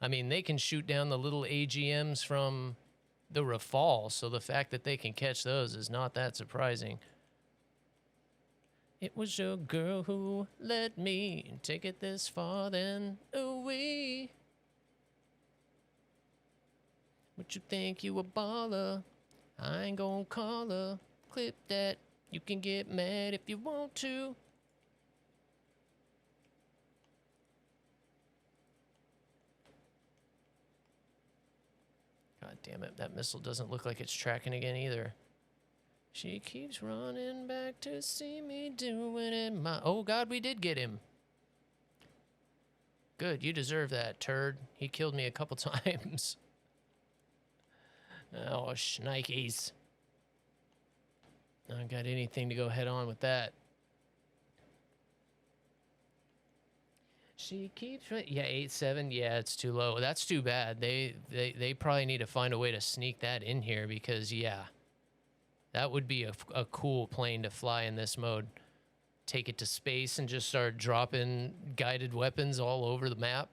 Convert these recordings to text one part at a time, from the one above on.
I mean, they can shoot down the little AGMs from the Rafale, so the fact that they can catch those is not that surprising. It was your girl who let me take it this far, then away. What you think, you a baller? I ain't gonna call her. Clip that. You can get mad if you want to. God damn it, that missile doesn't look like it's tracking again either. She keeps running back to see me doing it my... Oh God, we did get him. Good, you deserve that, turd. He killed me a couple times. Oh, shnikes. I don't got anything to go head on with that. She keeps... Yeah, 8-7. Yeah, it's too low. That's too bad. They probably need to find a way to sneak that in here because, yeah... That would be a cool plane to fly in this mode. Take it to space and just start dropping guided weapons all over the map.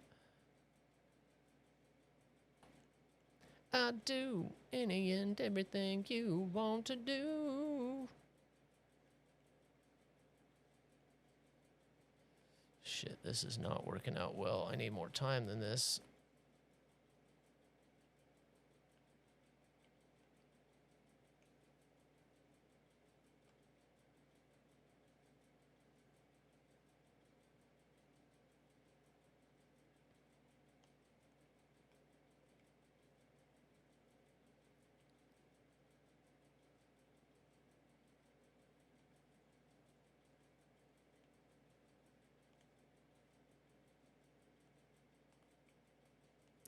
I do any and everything you want to do. Shit, this is not working out well. I need more time than this.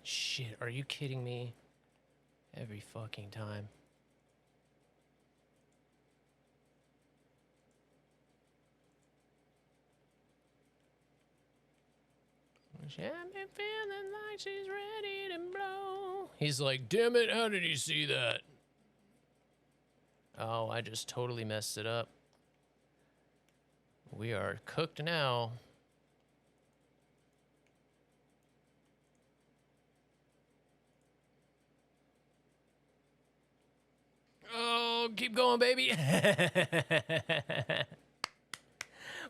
Shit, are you kidding me? Every fucking time. I've been feeling like she's ready to blow. He's like, damn it, how did he see that? Oh, I just totally messed it up. We are cooked now. Oh, keep going, baby.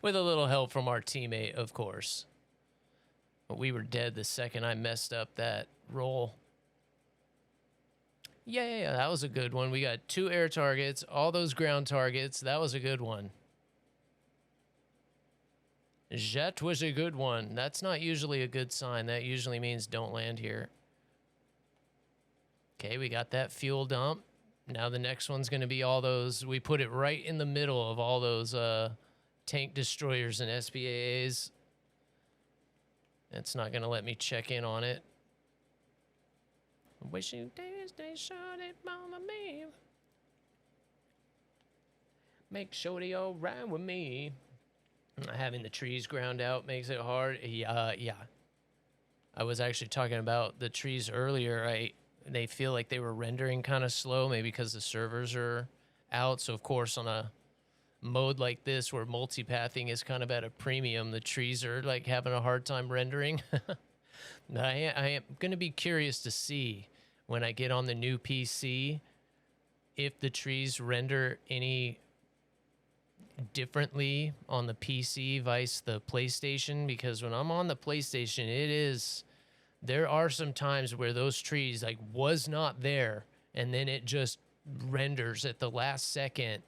With a little help from our teammate, of course. But we were dead the second I messed up that roll. Yeah, that was a good one. We got 2 air targets, all those ground targets. That was a good one. That was a good one. That's not usually a good sign. That usually means don't land here. Okay, we got that fuel dump. Now the next one's going to be all those. We put it right in the middle of all those tank destroyers and SBAAs. It's not going to let me check in on it. Wish you days they shot it on me. Make sure they all ride with me. Having the trees ground out makes it hard. Yeah. I was actually talking about the trees earlier. They feel like they were rendering kind of slow, maybe because the servers are out. So, of course, on a mode like this where multipathing is kind of at a premium, the trees are like having a hard time rendering. I am going to be curious to see when I get on the new PC if the trees render any differently on the PC vice the PlayStation, because when I'm on the PlayStation, there are some times where those trees like was not there and then it just renders at the last second.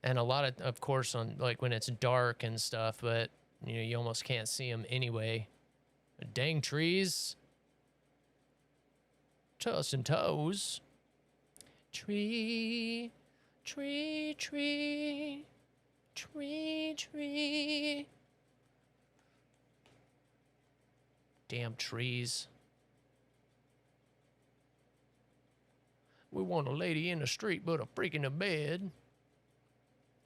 And a lot of course, on like when it's dark and stuff, but you know, you almost can't see them anyway. Dang trees. Toss and toes. Tree, tree, tree, tree, tree. Damn trees. We want a lady in the street, but a freak in the bed.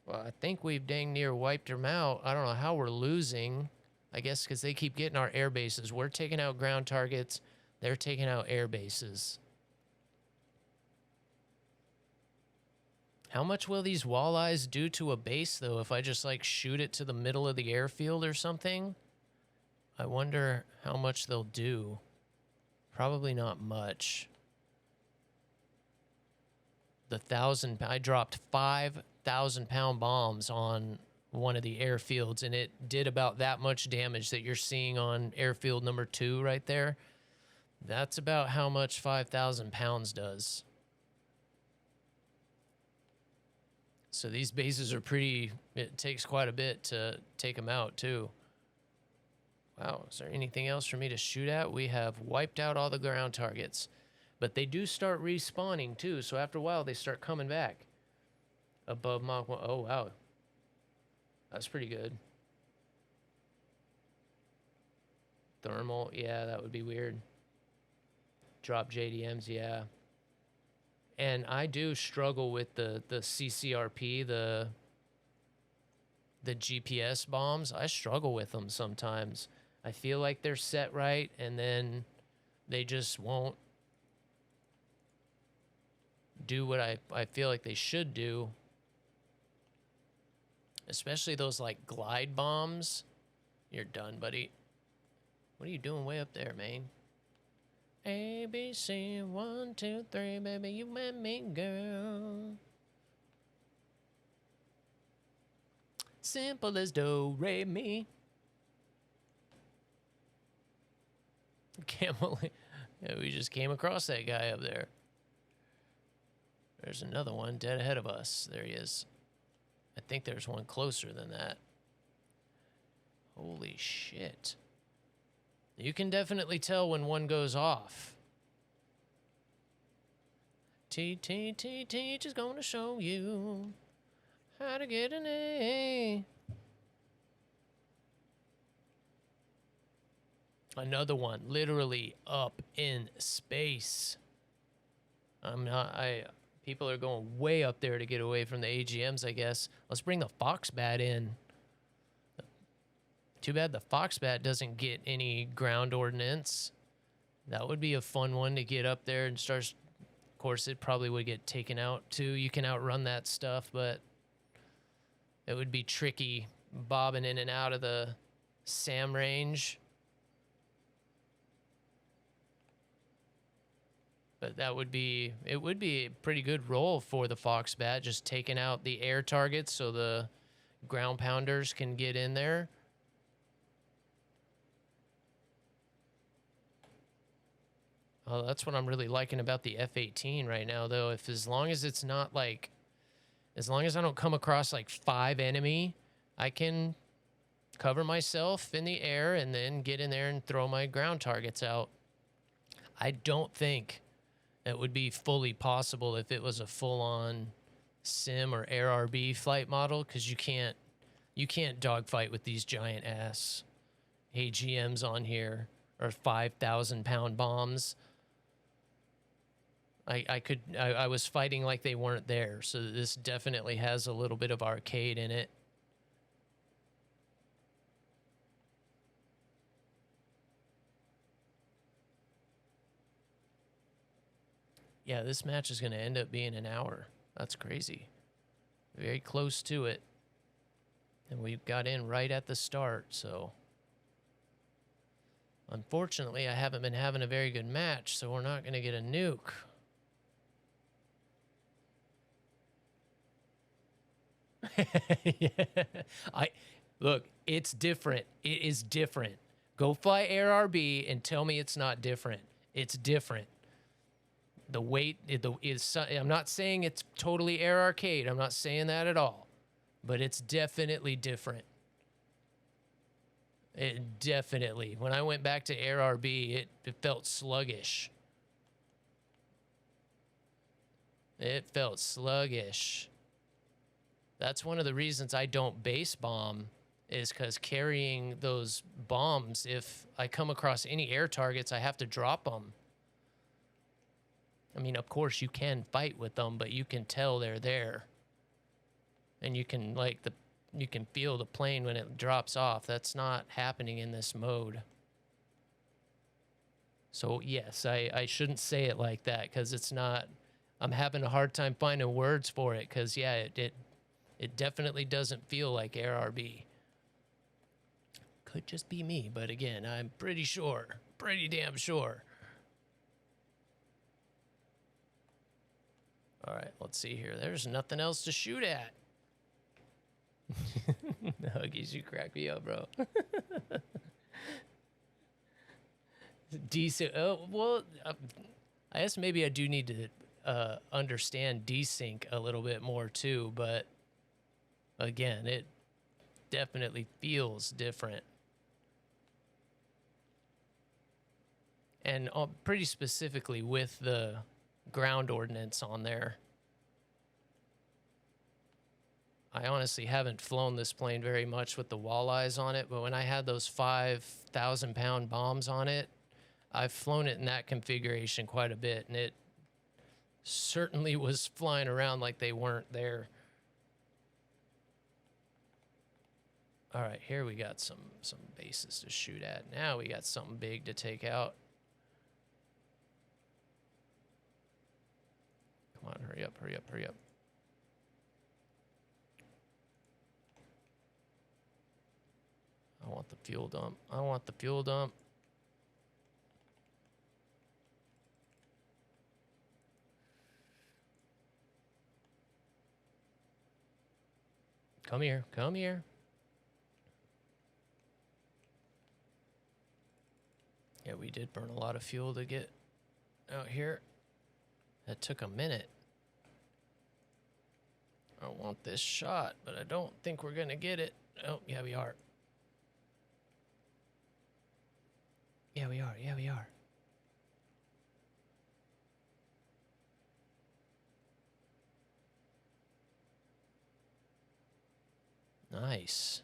Well, I think we've dang near wiped them out. I don't know how we're losing. I guess because they keep getting our air bases. We're taking out ground targets. They're taking out air bases. How much will these walleyes do to a base, though, if I just, like, shoot it to the middle of the airfield or something? I wonder how much they'll do. Probably not much. I dropped 5,000-pound bombs on one of the airfields, and it did about that much damage that you're seeing on airfield number 2 right there. That's about how much 5,000 pounds does. So these bases are pretty, it takes quite a bit to take them out too. Wow, is there anything else for me to shoot at? We have wiped out all the ground targets. But they do start respawning too, so after a while they start coming back. Above Mach 1. Oh, wow. That's pretty good. Thermal, yeah, that would be weird. Drop JDMs, yeah. And I do struggle with the CCRP, the GPS bombs. I struggle with them sometimes. I feel like they're set right, and then they just won't do what I feel like they should do. Especially those like glide bombs. You're done, buddy. What are you doing way up there, man? A, B, C, 1, 2, 3, baby, you and me, girl. Simple as do, re, mi. Can't believe, yeah, we just came across that guy up there. There's another one dead ahead of us. There he is. I think there's one closer than that. Holy shit. You can definitely tell when one goes off. Teach is gonna show you how to get an A. Another one, literally up in space. People are going way up there to get away from the AGMs, I guess. Let's bring the Foxbat in. Too bad the Foxbat doesn't get any ground ordnance. That would be a fun one to get up there and start. Of course, it probably would get taken out too. You can outrun that stuff, but it would be tricky bobbing in and out of the SAM range. But that would be, it would be a pretty good role for the Foxbat, just taking out the air targets so the ground pounders can get in there. Oh, that's what I'm really liking about the F-18 right now, though. As long as it's not like, as long as I don't come across like 5 enemy, I can cover myself in the air and then get in there and throw my ground targets out. I don't think it would be fully possible if it was a full-on sim or ARB flight model, because you can't dogfight with these giant ass AGMs on here or 5,000-pound bombs. I was fighting like they weren't there, so this definitely has a little bit of arcade in it. Yeah, this match is going to end up being an hour. That's crazy. Very close to it. And we got in right at the start, so. Unfortunately, I haven't been having a very good match, so we're not going to get a nuke. Yeah. Look, it's different. It is different. Go fly ARB and tell me it's not different. It's different. The weight is. I'm not saying it's totally air arcade. I'm not saying that at all, but it's definitely different. It definitely. When I went back to air RB, it felt sluggish. It felt sluggish. That's one of the reasons I don't base bomb, is because carrying those bombs, if I come across any air targets, I have to drop them. I mean, of course, you can fight with them, but you can tell they're there. And you can, you can feel the plane when it drops off. That's not happening in this mode. So, yes, I shouldn't say it like that, because it's not... I'm having a hard time finding words for it, because, yeah, it definitely doesn't feel like AirRB. could just be me, but again, I'm pretty sure, pretty damn sure. All right, let's see here. There's nothing else to shoot at. Huggies, you crack me up, bro. Decent. Oh, well, I guess maybe I do need to understand desync a little bit more too, but again, it definitely feels different. And pretty specifically with the ground ordnance on there. I honestly haven't flown this plane very much with the walleyes on it, but when I had those 5,000-pound bombs on it, I've flown it in that configuration quite a bit, and it certainly was flying around like they weren't there. All right, here we got some bases to shoot at. Now we got something big to take out. Come on, hurry up, hurry up, hurry up. I want the fuel dump. I want the fuel dump. Come here, come here. Yeah, we did burn a lot of fuel to get out here. That took a minute. I want this shot, but I don't think we're gonna get it. Oh, yeah, we are. Yeah, we are. Yeah, we are. Nice.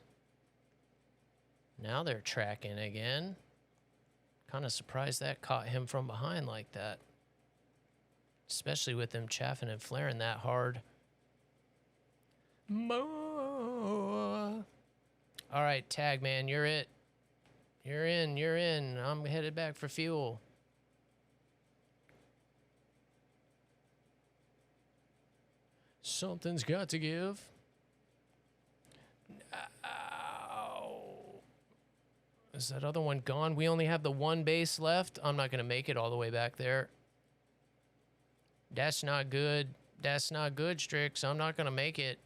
Now they're tracking again. Kind of surprised that caught him from behind like that. Especially with them chaffing and flaring that hard. More. All right, tag man, you're it. You're in, you're in. I'm headed back for fuel. Something's got to give. Ow. Is that other one gone? We only have the one base left. I'm not going to make it all the way back there. That's not good. That's not good, Strix. I'm not going to make it.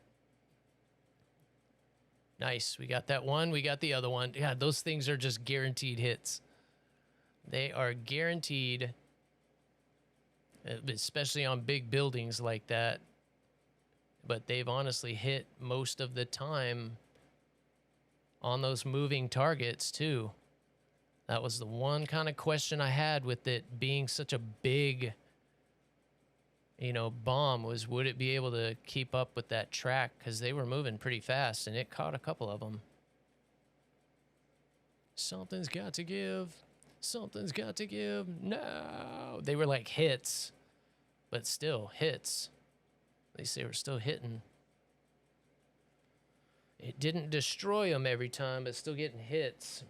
Nice. We got that one. We got the other one. Yeah, those things are just guaranteed hits. They are guaranteed, especially on big buildings like that. But they've honestly hit most of the time on those moving targets, too. That was the one kind of question I had with it being such a big, you know, bomb was, would it be able to keep up with that track? Because they were moving pretty fast, and it caught a couple of them. Something's got to give. Something's got to give. No. They were like hits, but still hits. At least they were still hitting. It didn't destroy them every time, but still getting hits.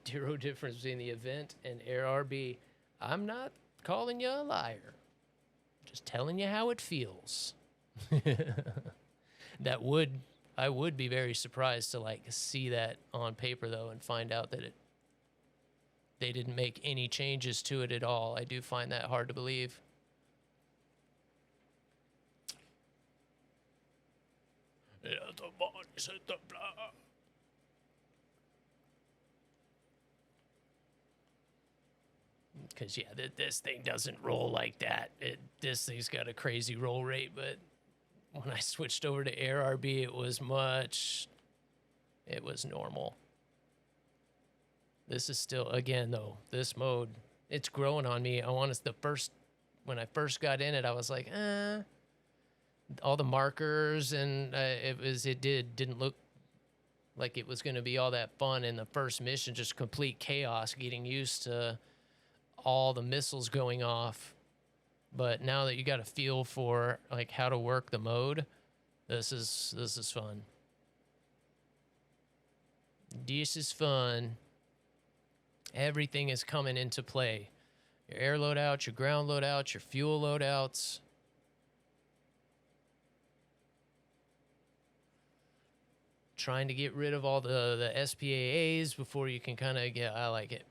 Zero difference between the event and ARB. I'm not calling you a liar. Just telling you how it feels. I would be very surprised to like see that on paper though and find out that they didn't make any changes to it at all. I do find that hard to believe. Because, yeah, this thing doesn't roll like that. This thing's got a crazy roll rate, but when I switched over to ARB, it was normal. This is still, again, though, this mode, it's growing on me. When I first got in it, I was like, all the markers, and it didn't look like it was going to be all that fun in the first mission, just complete chaos, getting used to all the missiles going off. But now that you got a feel for like how to work the mode, this is fun. This is fun. Everything is coming into play. Your air loadouts, your ground loadouts, your fuel loadouts. trying to get rid of all the SPAAs before you can kind of get. I like it.